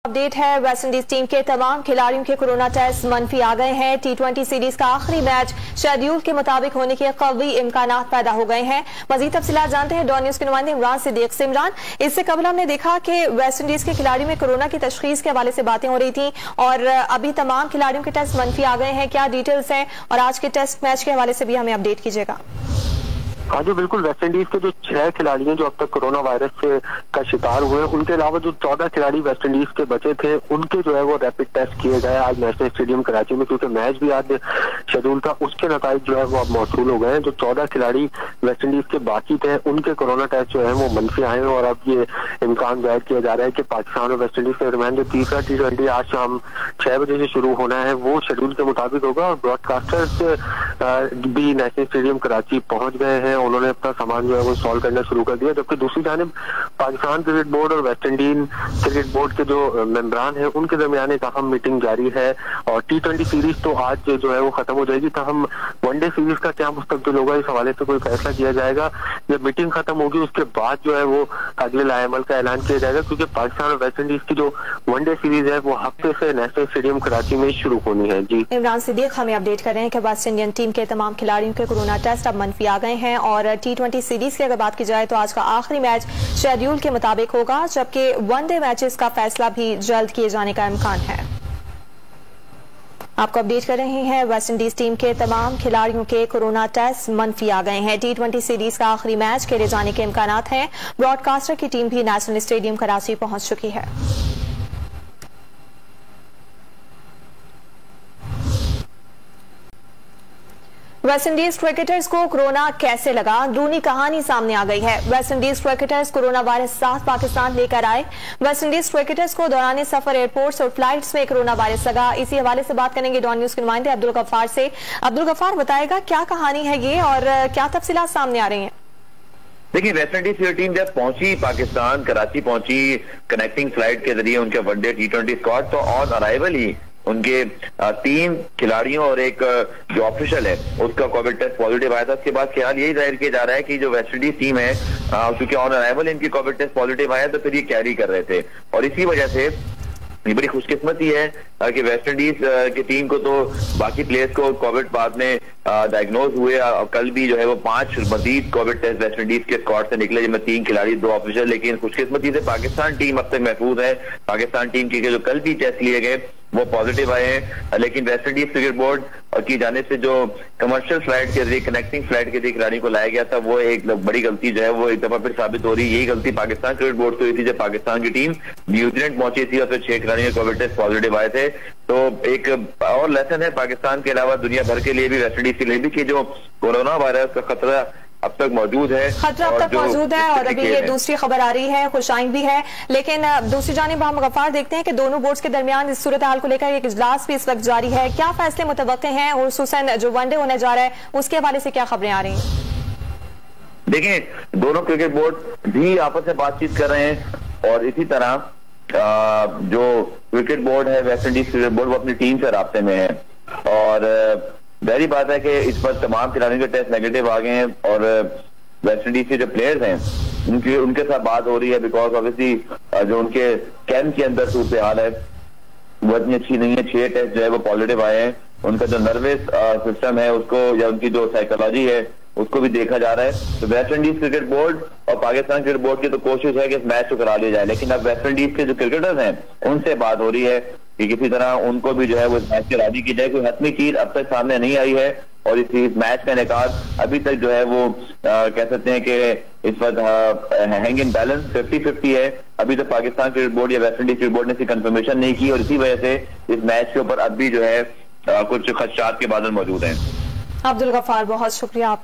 Update है। West Indies team के तमाम खिलाड़ियों के कोरोना टेस्ट मनफी आ गए हैं। T20 सीरीज का आखिरी मैच शेड्यूल के मुताबिक होने के कवी इम्कानात पैदा हो गए हैं। मजीद तफसीलात जानते हैं डॉन न्यूज के नुमाइंदे इमरान सिद्दीक से। इमरान, इससे कबल हमने देखा कि वेस्टइंडीज के खिलाड़ियों में कोरोना की तशखीस के हवाले से बातें हो रही थी और अभी तमाम खिलाड़ियों के टेस्ट मनफी आ गए हैं। क्या डिटेल्स हैं और आज के टेस्ट मैच के हवाले से भी हमें अपडेट कीजिएगा। हाँ जी बिल्कुल, वेस्टइंडीज के जो 6 खिलाड़ी हैं जो अब तक कोरोना वायरस का शिकार हुए, उनके अलावा जो 14 खिलाड़ी वेस्टइंडीज के बचे थे उनके जो है वो रैपिड टेस्ट किए गए आज नेशनल स्टेडियम कराची में, क्योंकि मैच भी आज शेड्यूल था। उसके नतीजे जो है वो अब मौसूल हो गए हैं। जो 14 खिलाड़ी वेस्टइंडीज के बाकी थे उनके कोरोना टेस्ट जो है वो मनफी आए हैं और अब ये इम्कान जाहिर किया जा रहा है कि पाकिस्तान और वेस्टइंडीज के दरमियान जो तीसरा T20 आज शाम 6 बजे से शुरू होना है वो शेड्यूल के मुताबिक होगा और ब्रॉडकास्टर्स भी नेशनल स्टेडियम कराची पहुंच गए हैं। उन्होंने अपना सामान जो है वो सॉल्व करना शुरू कर दिया, जबकि दूसरी जानिब पाकिस्तान क्रिकेट बोर्ड और वेस्ट इंडीज क्रिकेट बोर्ड के जो मेंबरान हैं उनके दरमियान एक अहम मीटिंग जारी है। और T20 सीरीज तो आज जो है वो खत्म हो जाएगी, ताहम वनडे सीरीज का क्या मुस्तकबिल होगा इस हवाले से कोई फैसला किया जाएगा जब मीटिंग खत्म होगी। उसके बाद जो है वो अगले लाएमल का ऐलान किया जाएगा, क्योंकि पाकिस्तान और वेस्ट इंडीज की जो वनडे सीरीज है वो हफ्ते से नेशनल स्टेडियम कराची में शुरू होनी है। जी इमरान सिद्दीक हमें अपडेट कर रहे हैं कि वेस्ट इंडियन टीम के तमाम खिलाड़ियों के कोरोना टेस्ट अब मनफी आ गए हैं और T20 सीरीज की अगर बात की जाए तो आज का आखिरी मैच शेड्यूल के मुताबिक होगा, जबकि वनडे मैचेस का फैसला भी जल्द किए जाने का इम्कान है। आपको अपडेट कर रहे हैं, वेस्ट इंडीज टीम के तमाम खिलाड़ियों के कोरोना टेस्ट मनफी आ गए हैं। T20 सीरीज का आखिरी मैच खेले जाने के इम्कानात हैं। ब्रॉडकास्टर की टीम भी नेशनल स्टेडियम कराची पहुंच चुकी है। वेस्टइंडीज क्रिकेटर्स को कोरोना कैसे लगा, अंदरूनी कहानी सामने आ गई है। वेस्टइंडीज क्रिकेटर्स कोरोना वायरस साथ पाकिस्तान लेकर आए। वेस्टइंडीज क्रिकेटर्स को दौरान सफर एयरपोर्ट्स और फ्लाइट्स में कोरोना वायरस लगा। इसी हवाले से बात करेंगे डॉन न्यूज के नुमाइंदे अब्दुल गफ्फार से। अब्दुल गफ्फार, बताएगा क्या कहानी है ये और क्या तफसीलात सामने आ रही हैं। देखिए, वेस्टइंडीज की टीम जब पहुंची पाकिस्तान, कराची पहुंची कनेक्टिंग फ्लाइट के जरिए उनके वनडे T20 स्क्वाड, तो ऑन अराइवल ही उनके 3 खिलाड़ियों और एक जो ऑफिशियल है उसका कोविड टेस्ट पॉजिटिव आया था। उसके बाद ख्याल यही जाहिर किया जा रहा है कि जो वेस्टइंडीज टीम है क्योंकि ऑन अराइवल इनकी कोविड टेस्ट पॉजिटिव आया तो फिर ये कैरी कर रहे थे और इसी वजह से ये बड़ी खुशकिस्मती है कि वेस्टइंडीज की टीम को तो बाकी प्लेयर्स को कोविड बाद में डायग्नोज हुए। कल भी जो है वो 5 मजीद कोविड टेस्ट वेस्टइंडीज के स्क्वाड से निकले, जिनमें 3 खिलाड़ी 2 ऑफिशियल। लेकिन खुशकिस्मती से पाकिस्तान टीम अब तक महफूज है। पाकिस्तान टीम के जो कल भी टेस्ट लिए गए वो पॉजिटिव आए हैं, लेकिन वेस्टइंडीज क्रिकेट बोर्ड की जानिब से जो कमर्शियल फ्लाइट के जरिए, कनेक्टिंग फ्लाइट के जरिए खिलाड़ी को लाया गया था वो एक बड़ी गलती जो है वो एक दफा फिर साबित हो रही है। यही गलती पाकिस्तान क्रिकेट बोर्ड से हुई थी जब पाकिस्तान की टीम न्यूजीलैंड पहुंची थी और फिर 6 खिलाड़ियों के कोविड टेस्ट पॉजिटिव आए थे। तो एक और लेसन है पाकिस्तान के अलावा दुनिया भर के लिए भी, वेस्टइंडीज के लिए भी, कि जो कोरोना वायरस का खतरा अब तक मौजूद है। खतरा अब तक मौजूद है और अभी ये दूसरी खबर आ रही है, खुशाइन भी है। लेकिन दूसरी जानिब हम गफ्फार देखते हैं कि दोनों बोर्ड्स के दरमियान इस सूरत हाल को लेकर एक इजलास भी इस वक्त जारी है। क्या फैसले मुतवक्के हैं और खुसूसन जो वनडे होने जा रहा है उसके हवाले से क्या खबरें आ रही हैं। देखिए, दोनों क्रिकेट बोर्ड भी आपस में बातचीत कर रहे हैं और इसी तरह जो क्रिकेट बोर्ड है, वेस्टइंडीज क्रिकेट बोर्ड, वो अपनी टीम से राब्ते में है और जाहिर बात है कि इस पर तमाम खिलाड़ियों के टेस्ट नेगेटिव आ गए हैं और वेस्टइंडीज के जो प्लेयर्स हैं उनके साथ बात हो रही है, बिकॉज ऑब्वियसली जो उनके कैंप के अंदर सूरत हाल है वो इतनी अच्छी नहीं है। 6 टेस्ट जो है वो पॉजिटिव आए हैं। उनका जो नर्वस सिस्टम है उसको, या उनकी जो साइकोलॉजी है उसको भी देखा जा रहा है। तो वेस्टइंडीज क्रिकेट बोर्ड और पाकिस्तान क्रिकेट बोर्ड की तो कोशिश है कि इस मैच को करा लिया जाए, लेकिन अब वेस्टइंडीज के जो क्रिकेटर्स हैं उनसे बात हो रही है कि किसी तरह उनको भी जो है वो इस मैच की राजी की जाए। कोई हतमी चीज अब तक सामने नहीं आई है और इस मैच का इनेकाद अभी तक जो है वो कह सकते हैं कि इस वक्त हैंग इन बैलेंस 50-50 है। अभी तक पाकिस्तान क्रिकेट बोर्ड या वेस्टइंडीज क्रिकेट बोर्ड ने इसकी कंफर्मेशन नहीं की और इसी वजह से इस मैच के ऊपर अब भी जो है कुछ खदशात के बादल मौजूद हैं। अब्दुल गफ्फार, बहुत शुक्रिया आपका।